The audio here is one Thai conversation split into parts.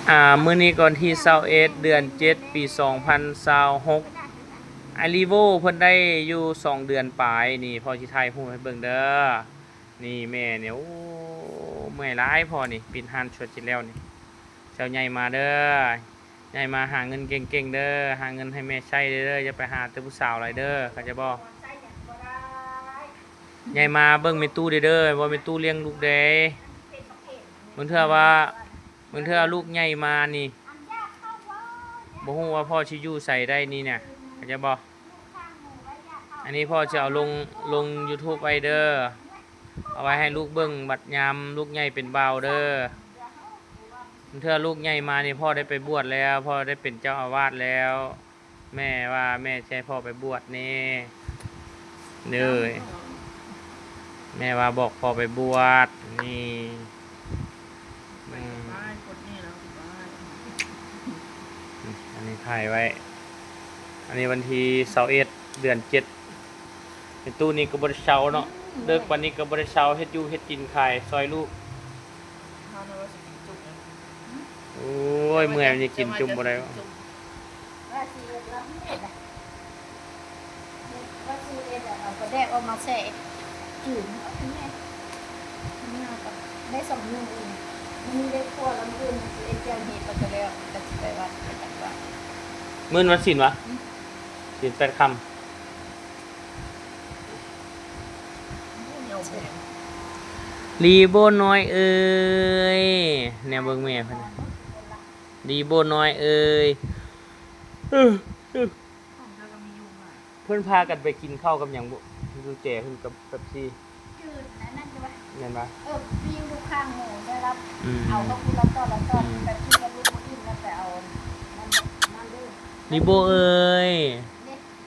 มื้อนี้ก่อนที่21เดือน7ปี2026ไอรีโวเพิ่นได้อยู่2เดือนปลายนี่พ่อสิถ่ายรูปให้เบิ่งเด้อนี่แม่เนี่ยโอ้เมื่อยหลายพ่อนี่ปิดร้านชวดจิแล้วนี่เจ้าใหญ่มาเด้อใหญ่มาหาเงินเก่งๆเด้อหาเงินให้แม่ใช้เด้ออย่าไปหาแต่ผู้สาวหลายเด้อเข้าใจบ่ใหญ่มาเบิ่งแม่ตู้เด้อบ่แม่ตู้เลี้ยงลูกเด้บางเทื่อลูกใหญ่มานี่บ่ฮู้ว่าพ่อสิอยู่ใส่ได้นี่เนี่ยเข้าใจบ่อันนี้พ่อจะเอาลง YouTube ไว้เด้อเอาไว้ให้ลูกเบิ่งบัดยามลูกใหญ่เป็นบ่าวเด้อบางเทื่อลูกใหญ่มานี่พ่อได้ไปบวชแล้วพ่อได้เป็นเจ้าอาวาสแล้ว แม่ว่าแม่จะให้พ่อไปบวชนี่เด้อแม่ว่าบอกพ่อไปบวชนี่อันนี้ถ่ายไว้ อันนี้วันที่21เดือน7เป็นตู้นี้ก็บ่ได้เช่าเนาะเลิกวันนี้ก็บ่ได้เช่าเฮ็ดอยู่เฮ็ดกินขายซอยลูกโอ้ยเมื่อยมันจะกินจุ่มบ่ได้ว่าสิเอ็ดแล้วเอ็ดอ่ะว่าสิเอ็ดอ่ะเอาก็แดกออกมาแส่จืดเอาไปแม่นี่เอาก็ได้2 มื้ออื่นมันมีได้ครัวแล้วมื้ออื่นสิเอ็ดแกงเห็ดไปก็แล้วก็สิไปวัดไปจัดวัด มื้อวันศีลวะศีล8 ค่ำรีโบน้อยเอ้ยแนวเบิ่งแม่เพิ่นรีโบน้อยเอ้ยเพิ่นพากันไปกินข้าวกับหยังบ่ดูแจเพิ่นกับเป๊ปซี่จืดนั่นใช่ป่ะแม่นบ่ปิ้งลูกข้างหมูได้รับเอาเขาคุณละต้อนแบบที่กับลูกอิ่มแล้วแต่เอามันดูรีโบเอ้ย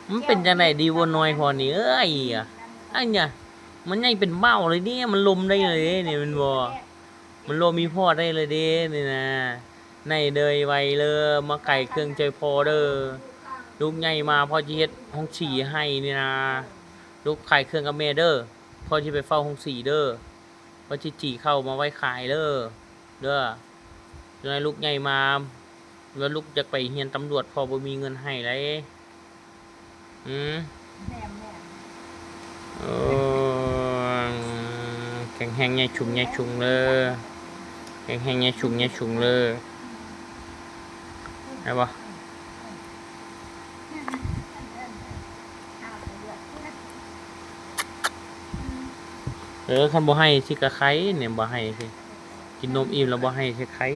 มันเป็นจังได๋รีโบน้อยพอนี่เอ้ยอันเนี่ยมันใหญ่เป็นเบ้าเลยเนี่ยมันลมได้เลยนี่มันบ่มันลมมีพ่อได้เลยเด้นี่นะในเดยไวเลยมาไก่เครื่องใจพอเด้อลูกใหญ่มาพ่อสิเฮ็ดห้องสีให้นี่นะลูกไข่เครื่องกับแม่เด้อพ่อสิไปเฝ้าห้องสีเด้อพ่อสิจีเข้ามาไว้ขายเด้อจนให้ลูกใหญ่มาแล้วลูกจะไปเรียนตำรวจพ่อบ่มีเงินให้เลยแม่โอ้แข็งแห้งใหญ่ชุงเลยแข็งแห้งใหญ่ชุงเลยได้ปะคันบ่ให้สิกะไข่เนี่ยบ่ให้สิกินนมอิ่มแล้วบ่ให้สิไข่